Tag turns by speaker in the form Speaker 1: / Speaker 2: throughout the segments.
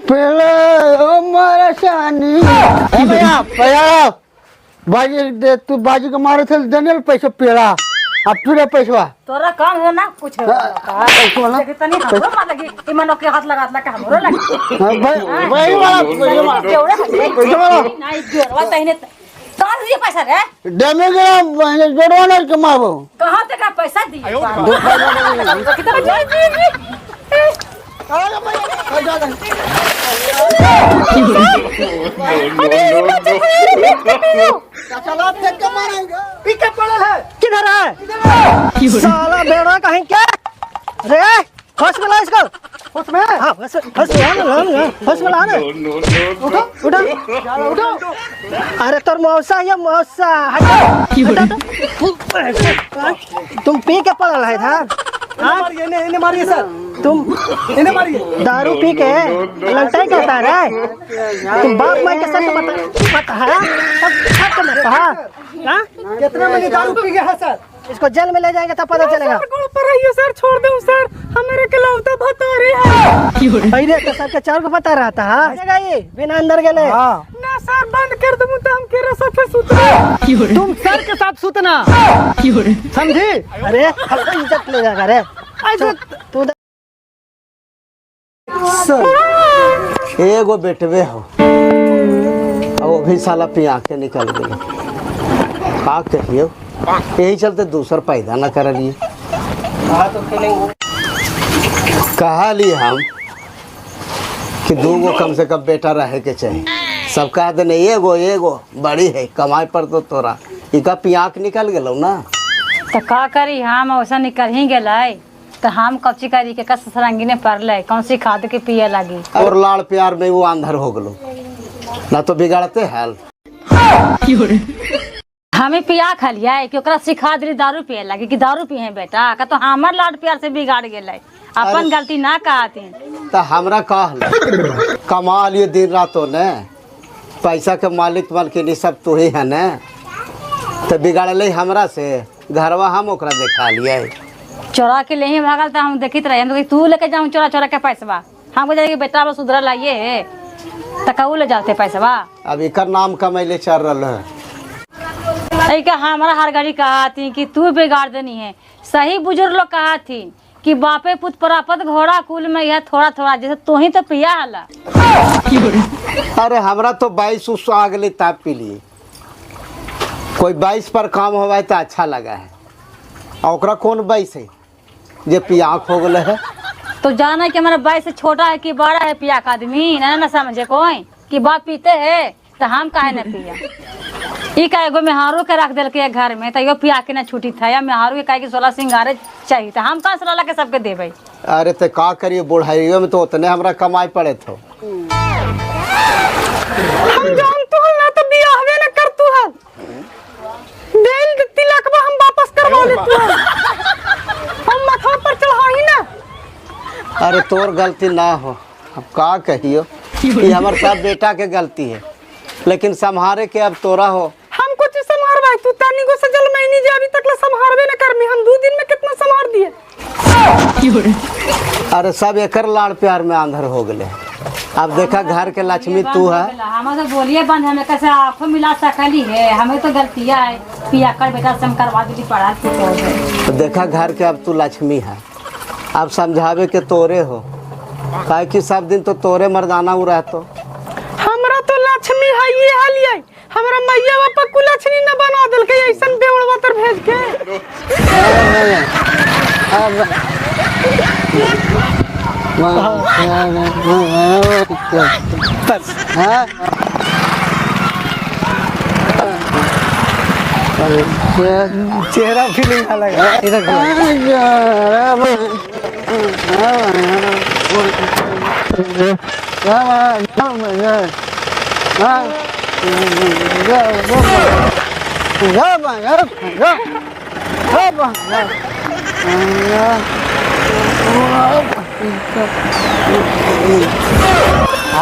Speaker 1: पेला मारा शानी भैया भैया बाजी दे तू बाजी को मारे थे देने पैसे पेड़ा अब तुझे पैसा
Speaker 2: तोरा काम है ना कुछ तनी हमरो मार लगी इमनो के हाथ लगा के हमरो लगी
Speaker 1: भाई वाला पैसा वाला
Speaker 2: नहीं जोरवा तहने कहां से पैसा रे
Speaker 1: देने के जोड़वाना के मारो
Speaker 2: कहां तक पैसा दी कितना
Speaker 3: किधर है साला बेड़ा कहीं क्या अरे फंस गया इसको फंस में हाँ फंस गया ना उठो उठो उठो अरे तोर मौसा या मौसा तुम पी के पड़ल है था इन्हें मारिए सर तुम इन्हें मारिए दारू पी के लंटाई करता है तुम बाप माई के साथ कितना महीने दारू पी गया है सर इसको जेल में ले जाएंगे तब पता चलेगा सर छोड़ दो सर हमारे के लौटा बता रही है पहले तो सबके चार को पता रहता है ये बिना अंदर गए ना सर बंद कर दूं तो हम केरा साथ सुतना तुम सर के साथ सुतना समझी अरे हल्का इज्जत ले जाएगा रे तू
Speaker 1: सर एगो बेटवे हो वो भी साला पिया के निकल गए का कहियो यही चलते दूसर पैदा न कर लिए कहा लिए हम कि दूगो कम से कम बेटा रहे के चाहिए सब कहा देने एगो एगो बड़ी है कमाई पर तो तोरा इका पियाक निकल गलो ना
Speaker 2: तो का करी हम वैसा निकल ही गए तो हम कच्ची करी के कस सरंगी ने पड़ले कौन सी खाद के पिए लगी
Speaker 1: और लाड़ प्यार में वो अंधर हो गलो ना तो बिगाड़ते हाल
Speaker 2: हमें पिया खा लिया है कि ओकरा सिखा दे दारू पिए लगी कि दारू पिए बेटा का तो हमार लाड प्यार से बिगाड़ गेले अपन गलती ना कहती
Speaker 1: तो हमरा कहल कमा लिए दिन रातों ने पैसा के मालिक मालकिन सब तू ही है ने तो बिगाड़ले हमरा से घरवा हम ओकरा देखा लिए
Speaker 2: चोरा के ले ही भागल तो हम देखित रहे हम तू लेके जाऊं चोरा चोरा के पैसा हमको जाएगी बेटा वो सुधरा लाइए तो कहू ले जाते पैसा
Speaker 1: अब इकर नाम कमैले चल रहा है
Speaker 2: का हमारा हर गाड़ी कहा थी कि तू बिगाड़ देनी है सही बुजुर्ग लोग कहा थी कि बापे पुत प्रापत घोड़ा कुल में यह थोड़ा थोड़ा जैसे तू ही तो पिया हला
Speaker 1: अरे हमरा तो 22 उस आ गई तब पी लिए कोई 22 पर काम होवा तो अच्छा लगा है और ओकरा कौन 22 है जे पियाक हो गए है
Speaker 2: तो जाना कि हमारा 22 से छोटा है कि बड़ा है पिया का आदमी ना समझे कोई कि बाप पीते है तो हम काहे न पिया ई का एगो मेहारू के रख दिल के घर में तो यो पिया के ना छुट्टी था या मेहारू के काहे कि 16 सिंगारे चाहिए तो हम कहाँ से ला के सबके देवे
Speaker 1: अरे तो का करिए बुढ़ाइयों में तो उतने हमरा कमाई पड़े थे
Speaker 3: हम जान तो ना तो बियाहवे न कर तू है देल तिलक में हम वापस करवा ले तू हम माथा पर चढ़ा ही ना
Speaker 1: अरे तोर गलती ना हो अब का कहियो ये हमारे साथ बेटा के गलती है लेकिन संभारे के अब तोरा हो
Speaker 3: हम कुछ संभार भाई तू तानी को सजल महीनी जे अभी तक संभारवे न कर में हम 2 दिन में कितना संभार दिए
Speaker 1: अरे सब एकर लाड़ प्यार में अंधर हो गए अब देखा घर के लक्ष्मी तू है
Speaker 2: हम तो बोलिए बंद हमें कैसे आंखों मिला सकली है हमें तो गलतियां है पिया कर बेटा से हम करवा दी पढ़ा
Speaker 1: तो देखा घर के अब तू लक्ष्मी है अब समझावे के तोरे हो काहे कि सब दिन तो तोरे मर्दाना उ रहतो
Speaker 3: हमरा तो लक्ष्मी है ये हालिए हमरा मैया बापा को लक्ष्मी न बना देल के ऐसन बेवड़वा तर भेज के चेहरा फीलिंग अलग है इधर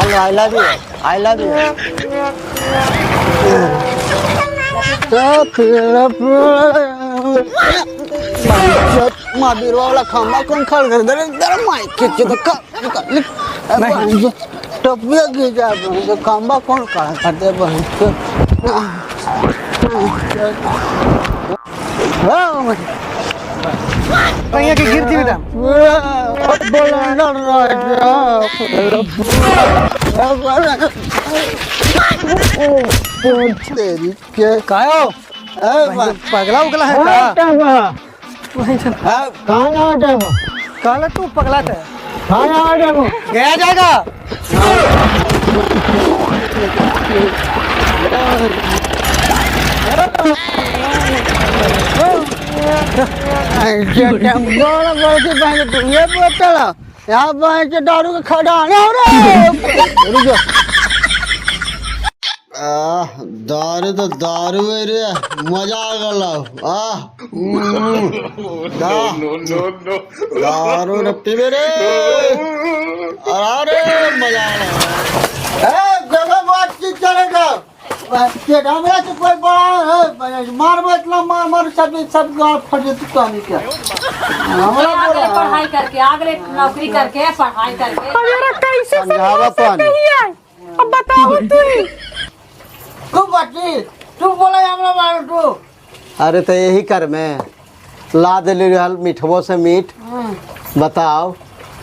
Speaker 1: I love you. I love you. टोपिया खींचा तो खंबा कौन खड़ा करते बहन
Speaker 3: भैया की गिरती बेटा
Speaker 1: तेरी के
Speaker 3: कायो पगला उगला है काला तू पगला था गया जाएगा
Speaker 1: ये बोतल यहाँ से दारू का खड़ा दारू तो दारू है रे मजा आ गला दारू रे पीबे रे अरे मजा आ गला बात की चलेगा हमरा से कोई बड़ा मार मतलब मार सब गाँव फटे तू कहानी क्या
Speaker 2: आगे पढ़ाई करके आगे नौकरी करके पढ़ाई करके
Speaker 3: कैसे
Speaker 1: समझावा पानी
Speaker 3: अब बताओ
Speaker 1: तू बच्ची तू बोला हमरा मारो तू अरे तो यही कर मैं ला दे रहल मिठबो से मीठ बताओ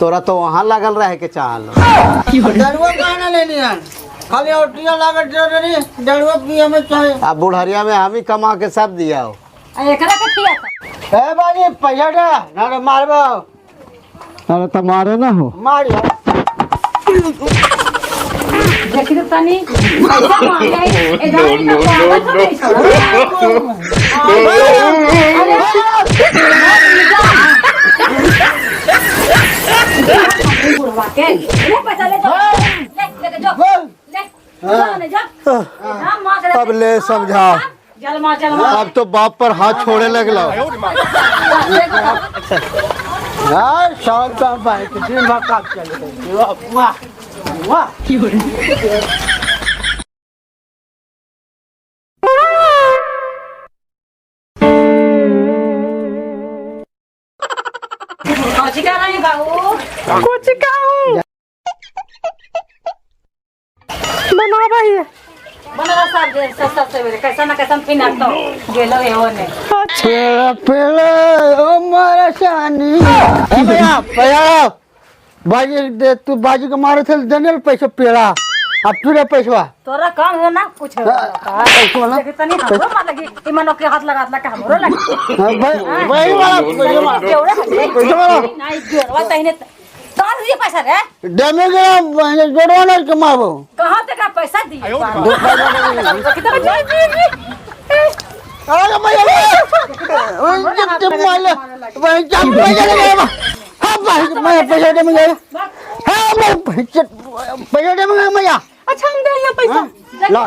Speaker 1: तोरा तो वहाँ लगल रहे के चाहल डरुआ कहना लेनी है खाली औटिया लागत दे रही डरुआ पिए में चाहे अब बुढ़हरिया में हम ही कमा के सब दिया हो
Speaker 2: एकरा के किया था
Speaker 1: ए बाजी पैसा दे ना तो मारबो अरे तो मारे ना हो मारिया
Speaker 2: देखी तो तनी पैसा मांगे ए गाड़ी का पावत नहीं छोड़ा के ले पैसा ले जाओ ले जा
Speaker 1: अब ले समझाओ अब तो बाप पर हाथ छोड़े लगला यार शाम का भाई दिन भर काम चले वाह वाह
Speaker 2: कुछ कर रही बाबू
Speaker 3: कुछ कहूँ बना भाई
Speaker 2: बना सब दे सब से कैसा ना कैसा फिर ना तो गेलो है ओने
Speaker 1: पेड़ा पेड़ा ओ मारा शानी ए भैया भैया बाजी दे तू बाजी को मारे थे जनरल पैसा पेड़ा अब तू रे पैसा
Speaker 2: तोरा काम हो ना कुछ
Speaker 1: पैसा वाला
Speaker 2: तनी हमरो मत लगी इमनो के हाथ लगा लगा हमरो लगी
Speaker 1: भाई वाला पैसा वाला
Speaker 2: नहीं गेरवा तहने तार दिए पैसा रे
Speaker 1: डेमे के जोड़वाना के मारबो
Speaker 2: कहां तक का पैसा दिए कितना
Speaker 1: अरे भैया ओए जब माले भाई जब पैसा लगा हां भाई मैं पैसा दे मुझे हां मैं पैसा दे मुझे भैया
Speaker 3: अच्छा हम दे पैसा
Speaker 1: ला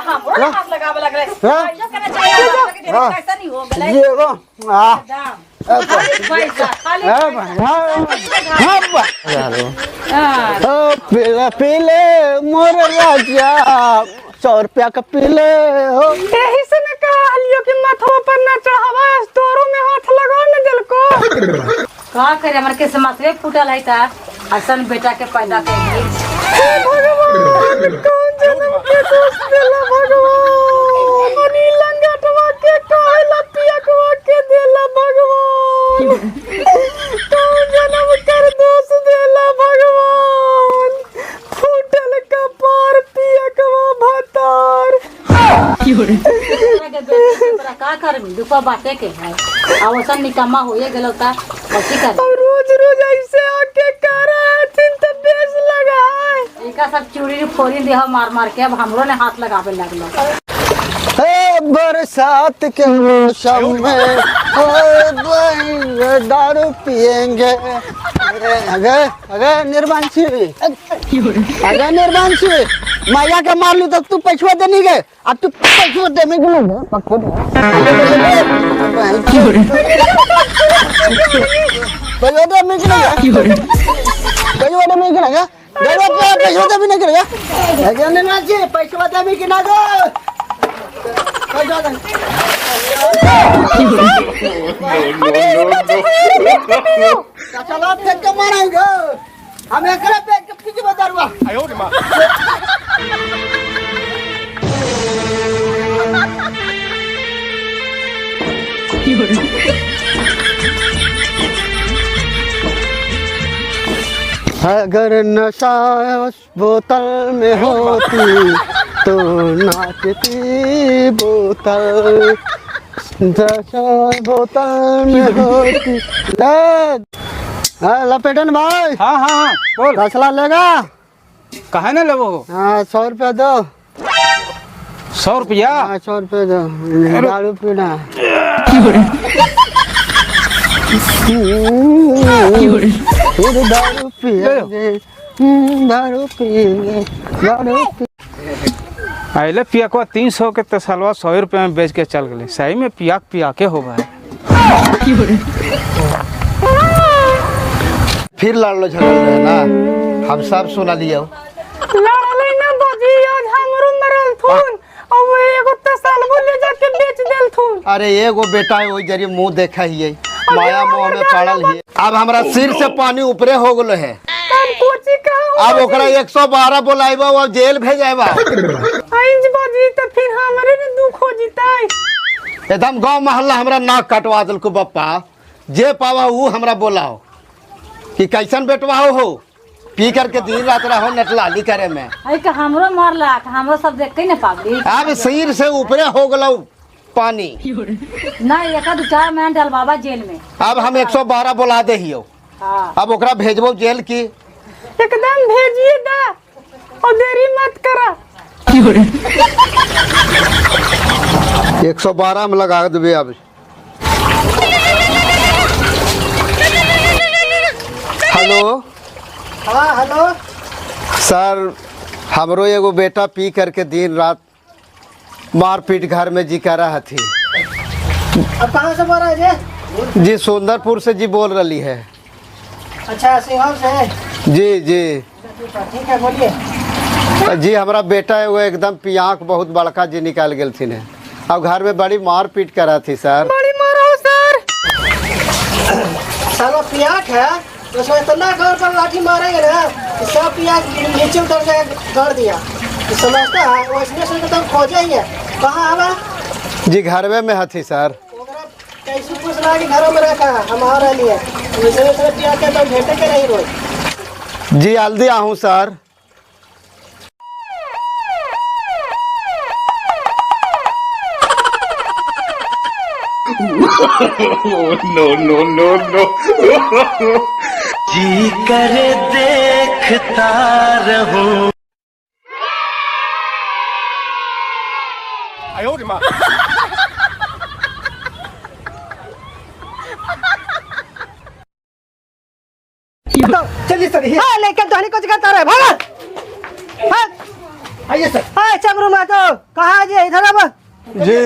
Speaker 2: हमरो हाथ लगावे लग रहे पैसा करना चाहिए पैसा नहीं हो गले
Speaker 1: ये वो हां
Speaker 2: पैसा खाली
Speaker 1: पीले पीले मोर राजा 100 रुपया का पीले हो
Speaker 3: यही से न कहलियो कि माथवा पर न चढ़ावा तोरो में हाथ लगा न दिल को
Speaker 2: का करे हमर के समाज फूटल है ता असन बेटा के पैदा कर
Speaker 3: भगवान कौन जन्म के दोष देला भगवान मनी लंगटवा के कहला पियकवा के देला भगवान कौन जन्म कर दोष देला भगवान फूटल कपार पियकवा भतार
Speaker 2: का कर दुपा बाटे के है आवसन निकम्मा होए गेलो ता कथि कर
Speaker 3: रोज रोज ऐसे आके करे हथिन त बेस लगा है
Speaker 2: एका सब चूड़ी फोड़ी देह मार मार के अब हमरो ने हाथ लगावे लागलो
Speaker 1: हे बरसात के मौसम में दारू पिएंगे अगर निर्वांशी अगर निर्वांशी माया के मार लू तो तू पैसा देनी गए अब तू पैसा दे में गलो पैसा दे में गलो पैसा दे में गलो पैसा दे में गलो अगर निर्वांशी पैसा दे में गलो चलो फेंक के मारेंगे
Speaker 3: हम एकरा पे पी के दारुआ
Speaker 1: अगर नशा उस बोतल में होती तो नाचती बोतल, नशा बोतल में होती। लपेटन भाई।
Speaker 4: हाँ हाँ हाँ बोल।
Speaker 1: रसला लेगा?
Speaker 4: कहा ना लेवो?
Speaker 1: हाँ 100 रुपया दो।
Speaker 4: 100 रुपया?
Speaker 1: हाँ 100 रुपया दो, दारू पीना। फिर दारू पिएंगे, दारू पिएंगे, दारू पी।
Speaker 4: अले पिया को 300 के तो सालवा 100 रुपया में बेच के चल गए। सही में पिया के हो गए।
Speaker 1: फिर लड़लो झगड़ रहे ना, हम सब सुना लिया।
Speaker 3: लड़ले ना बाजी आज हमरो मरल थून और एगो तसल बोले जाके बेच देल थून।
Speaker 1: अरे एगो बेटा है, वही जरी मुंह देखा ही है, माया मोह में पड़ल ही। अब हमरा सिर से पानी ऊपरे हो गलो है।
Speaker 3: कोची का
Speaker 1: अब ओकरा 112 बोलाइबा और जेल भेजाइबा।
Speaker 3: आइज बाजी तो फिर हमरे ने दुख हो जिताई।
Speaker 1: एकदम गांव मोहल्ला हमरा नाक कटवा दल को बप्पा। जे पावा वो हमरा बोलाओ कि कैसन बेटवा हो, पी करके दिन रात रहो नटलाली करे में।
Speaker 2: अरे का हमरो मारला, हमरो सब देख के ना पाबली।
Speaker 1: अब सिर से ऊपरे हो गलो पानी।
Speaker 2: ना एक दो 4 महीना डाल बाबा जेल में।
Speaker 1: अब हम 112 बोला दे हियो।
Speaker 2: हाँ।
Speaker 1: अब ओकरा भेजबो जेल की।
Speaker 3: एकदम भेजिए दा और देरी मत करा।
Speaker 1: 112 में लगा देबे। अब हेलो।
Speaker 3: हाँ हेलो
Speaker 1: सर, हमरो एगो बेटा पी करके दिन रात मारपीट घर में जी कर रहा थी।
Speaker 3: अब कहाँ से बोल रहे हैं
Speaker 1: जी सुंदरपुर से जी बोल रही है।
Speaker 3: अच्छा सिंघल से।
Speaker 1: जी जी
Speaker 3: ठीक है बोलिए।
Speaker 1: जी हमारा बेटा है वो एकदम पियांक बहुत बड़का जी निकाल गए थी ने। अब घर में बड़ी मार पीट करा थी सर।
Speaker 3: बड़ी मारो सर। साला पियाक है, उसमें इतना घर पर लाठी मारेंगे ना कि सब पियाक नीचे उतर जाएगा, गाड़ दिया। तो समझता है वो इसमें से तो खोजे ही है। कहाँ है वह?
Speaker 1: जी घर में हथी सर।
Speaker 3: कैसे पूछ रहा है कि घरों में रखा है हमारा लिए। इसमें पियाक है तो भेटे के नहीं रोज।
Speaker 1: जी जल्दी आहूँ sir.
Speaker 5: no, no, no, no. जी करे देखता रहूं।
Speaker 3: चलिए सर। हाँ लेकिन तो कुछ करता रहे भाग। आइए सर। हाँ चमरू मातो कहाँ जी? इधर अब।
Speaker 1: जी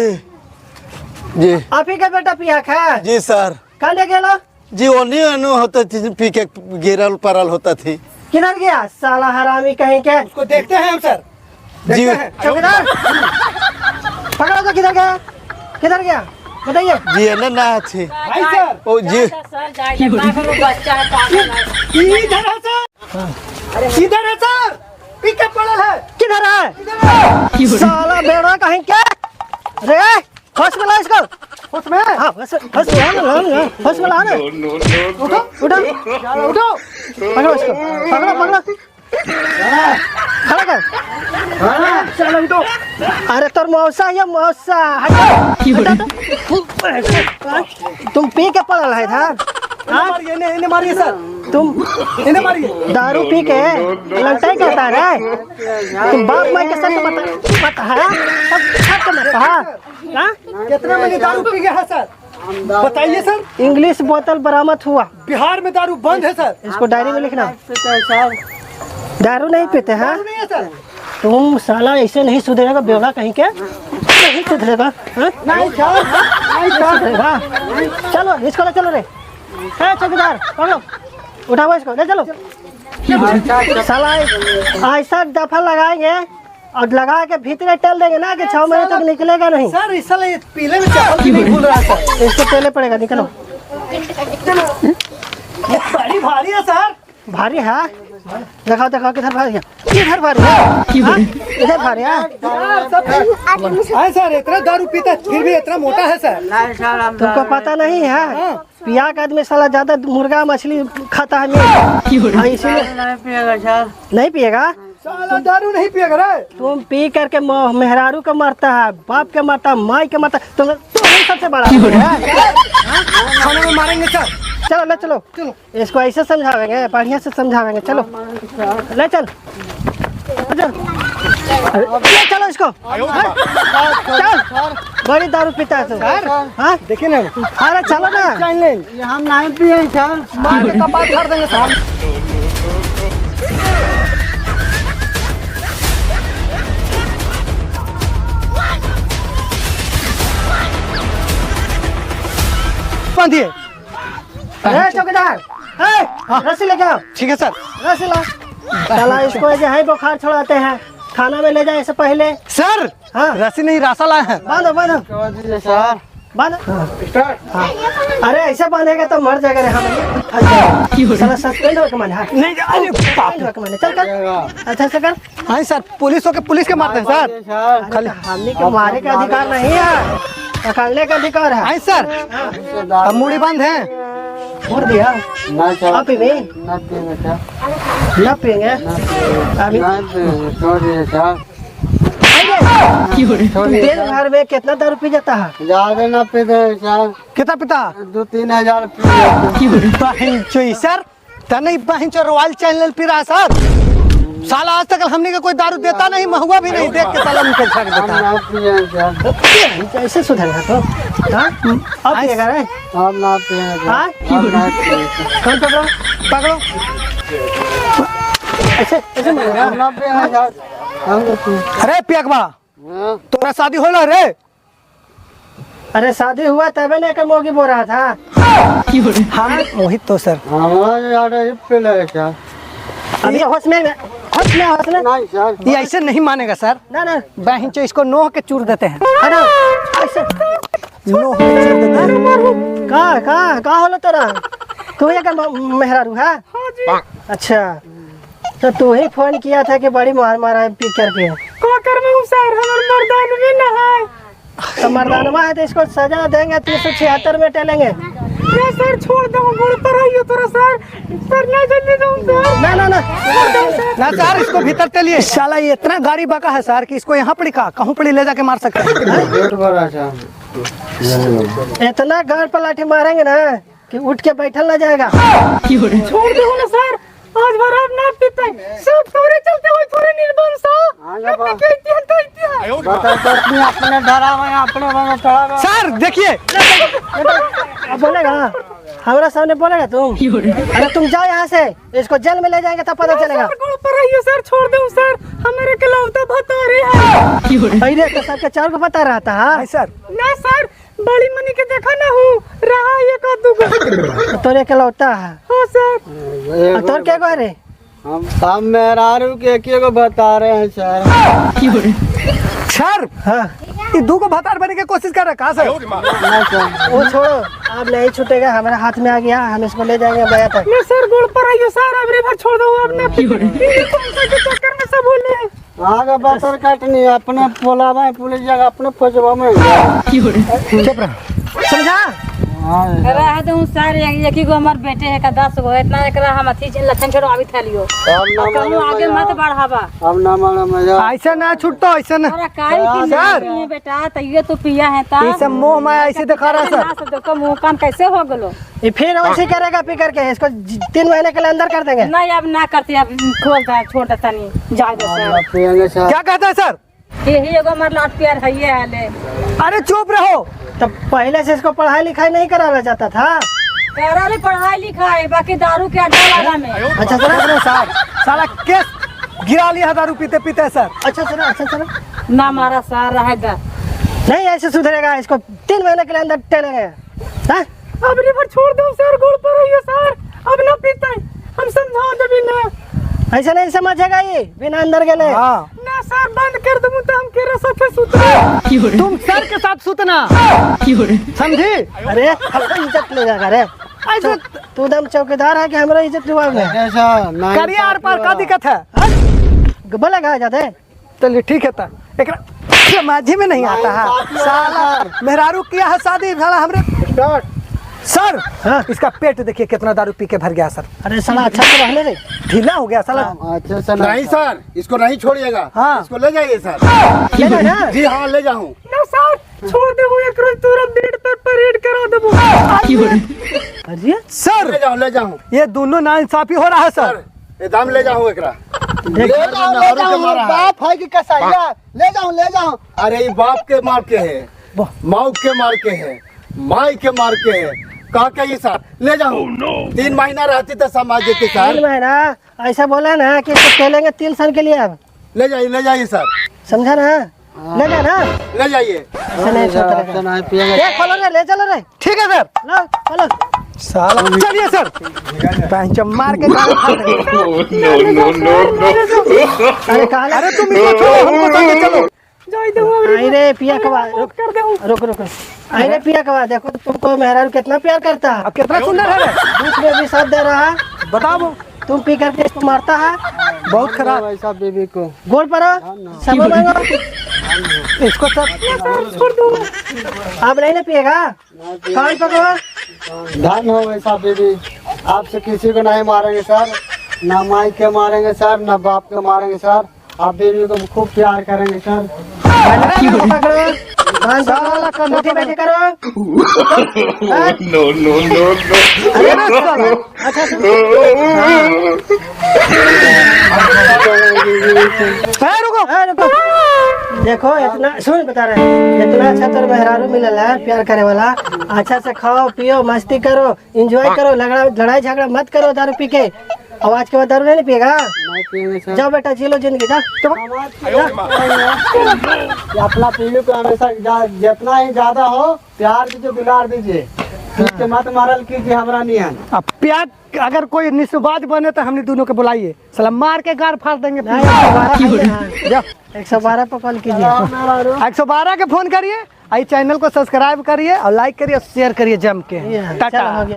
Speaker 1: जी
Speaker 3: आप ही का बेटा पियाक है?
Speaker 1: जी सर।
Speaker 3: कहाँ ले गया?
Speaker 1: जी ओनी अनु होता थी, पी के गिरल परल होता थी।
Speaker 3: किधर गया साला हरामी कहीं के? उसको देखते हैं हम सर।
Speaker 1: जी
Speaker 3: चौकीदार पकड़ो तो। किधर गया? किधर गया बताइए।
Speaker 1: जी है ना थी
Speaker 3: भाई सर।
Speaker 1: ओ जी
Speaker 2: बच्चा है पागल है।
Speaker 3: इधर है सर। इधर है सर। पिकअप पड़ा है। किधर है साला बेड़ा कहीं के? अरे होश में ला इसको। होश में? हाँ होश में ला ना। उठो उठो उठो। पकड़ो इसको। पकड़ो पकड़ो। खड़ा कर। चलो उठो। अरे तोर मौसा है मौसा। हटा तुम पी के पड़ल है था। इन्हें मारिए सर। तुम इन्हें मारिए। दारू पी के लंटाई करता है। तुम बाप माई के साथ बता है। कितना महीने दारू पी गया है सर? बताइए सर। इंग्लिश बोतल बरामद हुआ। बिहार में दारू बंद है सर। इसको डायरी में लिखना। दारू नहीं पीते हैं? तुम साला ऐसे नहीं सुधरेगा बेवड़ा कहीं के। नहीं सुधरेगा। नहीं सुधरेगा। चलो इसको ले चलो रे। है चौकीदार पकड़ो। उठाओ इसको ले चलो। साला ऐसा दफा लगाएंगे और लगा के भीतर टेल देंगे ना कि 6 महीने तक निकलेगा नहीं सर। इस साल पीले में चप्पल नहीं भूल रहा सर। इसको पहले पड़ेगा। निकलो। बड़ी भारी है सर। भारी है। दिखाओ दिखाओ किधर भारी है, किधर भारी है, हाँ? इधर भारी है।
Speaker 6: सर इतना दारू पीता फिर भी इतना मोटा है सर।
Speaker 3: तुमको पता नहीं है पिया का आदमी साला ज्यादा मुर्गा मछली खाता है मीट, हाँ, इसीलिए नहीं पिएगा।
Speaker 6: साला दारू नहीं पिएगा रे।
Speaker 3: तुम पी करके मेहरारू का मरता है, बाप के मरता है, माई के मरता है, तुम सबसे बड़ा है।
Speaker 6: खाने में मारेंगे सर।
Speaker 3: चलो ले चलो चलो, इसको ऐसे समझावेंगे, बढ़िया से समझावेंगे। चलो ले चल, ले चलो इसको, चल। बड़ी दारू पीता है तू, हाँ
Speaker 6: देखिए ना,
Speaker 3: अरे चलो ना।
Speaker 6: हम नहीं पिए सर, मार के कपाट फाड़ देंगे सर। बांधिए।
Speaker 3: अरे चौकीदार, रस्सी लेके आओ।
Speaker 6: ठीक है सर।
Speaker 3: रस्सी ला। साला इसको जो है बुखार छोड़ाते हैं, खाना में ले जाए इससे पहले।
Speaker 6: सर
Speaker 3: हाँ
Speaker 6: रस्सी नहीं रासा लाए हैं।
Speaker 3: बांधो बांधो
Speaker 6: सर
Speaker 3: बांधो। हाँ। अरे ऐसे बांधेगा तो मर जाएगा रे हम। साला सस्पेंड हो के मन है।
Speaker 6: नहीं अरे
Speaker 3: सस्पेंड हो के मन है। चल कर, अच्छा से कर।
Speaker 6: हाँ सर, पुलिस हो के पुलिस के मारते हैं सर।
Speaker 3: खाली हमने के मारे का अधिकार नहीं है, पकड़ने का अधिकार है।
Speaker 6: हाँ सर, अब मूड़ी बंद है।
Speaker 3: छोड़ दिया आप पीवे ना पिएंगे अभी। दिन भर में कितना दारू पी जाता है?
Speaker 7: ज्यादा ना पीते सर,
Speaker 6: कितना पिता?
Speaker 7: 2-3 हजार पी।
Speaker 6: सर तने बहन रॉयल चैनल पी रहा सर। साला आज तक हमने का कोई दारू देता नहीं, महुआ भी नहीं देख के साला मुझे छक देता।
Speaker 3: कैसे सुधरेगा तो? हाँ अब पिएगा रे?
Speaker 7: अब ना पिए।
Speaker 3: हाँ कौन पकड़ो पकड़ो, ऐसे ऐसे मरेगा।
Speaker 7: ना पिए सर, हम तो पी।
Speaker 6: अरे पियकबा तोरा शादी होला रे?
Speaker 3: अरे शादी हुआ तबे ना कर मोगी बो रहा था।
Speaker 6: हाँ वही तो सर।
Speaker 7: हमारे यार ये पी ले सर।
Speaker 3: अभी होश में होश में होश में।
Speaker 7: नहीं सर,
Speaker 6: ये ऐसे नहीं मानेगा सर।
Speaker 3: ना ना
Speaker 6: बहन चो इसको नोह के चूर देते हैं।
Speaker 3: अरे ऐसे
Speaker 6: नोह के चूर देते हैं।
Speaker 3: कहाँ होला तेरा? तू ये कर मेहरारू है? अच्छा तो तू ही फोन किया था कि बड़ी मार मारा है पी करके। तो मर्दानवा है तो इसको सजा देंगे 376 में टेलेंगे।
Speaker 6: सर छोड़ दो, गोड़ पर आइयो तोरा सर। सर ना जल्दी जाऊं सर।
Speaker 3: ना ना ना
Speaker 6: ना सर इसको भीतर चलिए। साला ये इतना गाड़ी बका है सर कि इसको यहाँ पड़ी कहूँ पड़ी ले जाके मार सकते हैं।
Speaker 7: पेट भरा सर।
Speaker 3: इतना गाड़ पर लाठी मारेंगे ना कि उठ के बैठल ना जाएगा।
Speaker 6: छोड़ दो ना सर, आज भर आप ना पीते सब तोरे चलते हुए थोड़े निर्बंध
Speaker 7: बता सकती अपने डरा हुआ अपने बना चढ़ा हुआ।
Speaker 6: सर देखिए।
Speaker 3: अब बोलेगा हमारा सामने बोलेगा तुम? अरे तुम जाओ यहाँ से, इसको जेल में ले जाएंगे तब पता चलेगा।
Speaker 6: सर छोड़ दो सर, हमारे खिलाफ बता रहे हैं।
Speaker 3: पहले तो सबके 4 को पता रहता है
Speaker 6: सर। ना सर बड़ी मनी के देखा ना हूँ रहा एक आदू
Speaker 3: तोरे के लौटा है।
Speaker 6: हाँ सर।
Speaker 3: तोर क्या कह रहे?
Speaker 7: हम मेहरारू के को बता रहे हैं सर।
Speaker 6: सर
Speaker 3: हाँ
Speaker 6: ये 2 को भतार बनने की कोशिश कर रहा है सर।
Speaker 3: वो छोड़ो, अब नहीं छूटेगा, हमारे हाथ में आ गया, हम इसको ले जाएंगे बया तक।
Speaker 6: मैं सर गोड़ पर आइयो सर, अब रे भर छोड़ दो। अब ना चक्कर में सब बोले
Speaker 7: आगे बतर काटनी अपने पोलावा पुलिस जगह अपने फसवा में।
Speaker 6: चुप रह।
Speaker 3: समझा?
Speaker 2: रह दूं सर, एक ही गो हमार बेटे है का 10 गो इतना एकरा हम अथी लक्षण छोड़ो अभी था लियो। कहूं आगे मत बढ़ावा।
Speaker 7: अब ना मारा मजा।
Speaker 6: ऐसा ना छूटो, ऐसा ना
Speaker 2: अरे काई की
Speaker 6: सर।
Speaker 2: नहीं बेटा, तो ये तो पिया है ता।
Speaker 6: ये सब मोह माया ऐसे दिखा रहा सर।
Speaker 2: ना सब देखो मुंह कान कैसे हो गलो।
Speaker 3: ये फिर वैसे करेगा पी करके, इसको 3 महीने के लिए अंदर कर देंगे।
Speaker 2: नहीं अब ना करती, अब खोलता है छोड़ देता नहीं जा दे सर।
Speaker 7: पिएंगे सर।
Speaker 6: क्या कहता है सर?
Speaker 2: यही एगो हमार लाट प्यार है ये हाले।
Speaker 6: अरे चुप रहो।
Speaker 3: तो पहले से इसको पढ़ाई लिखाई नहीं कराना जाता था?
Speaker 2: करा ले पढ़ाई लिखाई, बाकी दारू के अड्डा लगा में।
Speaker 3: अच्छा सुना
Speaker 6: सर साला केस गिरा लिया दारू पीते पीते सर।
Speaker 3: अच्छा सुना
Speaker 2: ना मारा सर रहेगा।
Speaker 3: नहीं ऐसे सुधरेगा, इसको 3 महीने के लिए अंदर टेलेंगे। हाँ?
Speaker 6: अब रे भर छोड़ दो सर, गोड़ पर आइयो सर। अब ना पीते हम समझा दे बिना।
Speaker 3: ऐसा नहीं समझेगा ये बिना अंदर गेले।
Speaker 6: हाँ
Speaker 3: ना सर बंद कर दूं तो हम केरा साथे सुतरे।
Speaker 6: तुम सर के साथ सुतना समझी।
Speaker 3: अरे हल्का इज्जत ले जाएगा रे। ऐसे तू दम चौकीदार है कि हमारा इज्जत डुबाव है
Speaker 7: ऐसा नहीं
Speaker 3: करिए आर पार का दिक्कत है बोलेगा जाते चलिए ठीक है एक माझी में नहीं आता है साला मेहरारू किया है शादी साला हमरे सर हाँ? इसका पेट देखिए कितना दारू पी के भर गया सर। अरे साला अच्छा से रहने दे ढीला हो गया साला।
Speaker 7: अच्छा सर
Speaker 1: नहीं सर, इसको नहीं छोड़िएगा।
Speaker 3: हाँ।
Speaker 1: इसको ले जाइए सर।
Speaker 3: ले जा ना।
Speaker 1: जी हाँ ले जाऊँ।
Speaker 3: ना सर छोड़ दे वो एक रोज पूरा बेड पर परेड करा दे वो। अरे सर
Speaker 1: ले जाऊँ
Speaker 3: ये दोनों नाइंसाफी हो रहा है सर।
Speaker 1: एकदम ले जाऊँ एकरा।
Speaker 7: ले जाऊँ बाप है कि कसाईया ले जाऊँ।
Speaker 1: अरे ये बाप के मार के है, माँ के मार के है, माई के मार के है। कहा क्या ये सर ले जाऊँ 3 महीना रहती तो समाज देती सर।
Speaker 3: 3 महीना ऐसा बोला ना कि इसको खेलेंगे 3 साल के लिए अब
Speaker 1: ले जाइए सर।
Speaker 3: समझा ना ले जा ना
Speaker 1: ले जाइए।
Speaker 3: ऐसा नहीं
Speaker 7: ऐसा नहीं पिएंगे।
Speaker 3: ये खोलो रे ले चलो रे ठीक है सर लो खोलो साला चलिए सर पैंच मार के गाल फाड़ देंगे। अरे कहा अरे तुम इसको छोड़ो हमको संगे चलो आई रे पिया कवा रुक आई रे पिया कवा देखो तुमको मेहरारू कितना प्यार करता है। अब कितना सुंदर है रे दूसरे भी साथ दे रहा है बताओ तुम पी करके इसको मारता है बहुत खराब
Speaker 7: ऐसा बेबी को
Speaker 3: गोल पर सब मांगो इसको सब छोड़ दो आप नहीं पिएगा कान पकड़ो
Speaker 7: धन हो वैसा बेबी आपसे किसी को नहीं मारेंगे सर ना माई के मारेंगे सर ना बाप के मारेंगे सर आप बेबी को खूब प्यार करेंगे सर
Speaker 3: पकड़ो कान पकड़ो मुट्ठी बैठे करो
Speaker 5: no.
Speaker 3: अच्छा रुको देखो इतना सुन बता रहे हैं इतना अच्छा तो मेहरारू मिलल है प्यार करे वाला अच्छा से खाओ पियो मस्ती करो एंजॉय करो लड़ाई झगड़ा मत करो दारू पी के अब आज के बाद दारू नहीं पिएगा
Speaker 7: नहीं पिएंगे सर।
Speaker 3: जाओ बेटा जी लो जिंदगी जाओ
Speaker 7: अपना पीढ़ी को हमेशा जितना ही ज्यादा हो प्यार दीजिए दुलार दीजिए ठीक मत मारल कीजिए हमारा नियम।
Speaker 3: अब प्यार अगर कोई निस्बात बने तो हमने दोनों को बुलाइए सलाम मार के गार फाड़ देंगे 112 पर कॉल कीजिए 112 के फोन करिए आई चैनल को सब्सक्राइब करिए और लाइक करिए शेयर करिए जम के टाटा।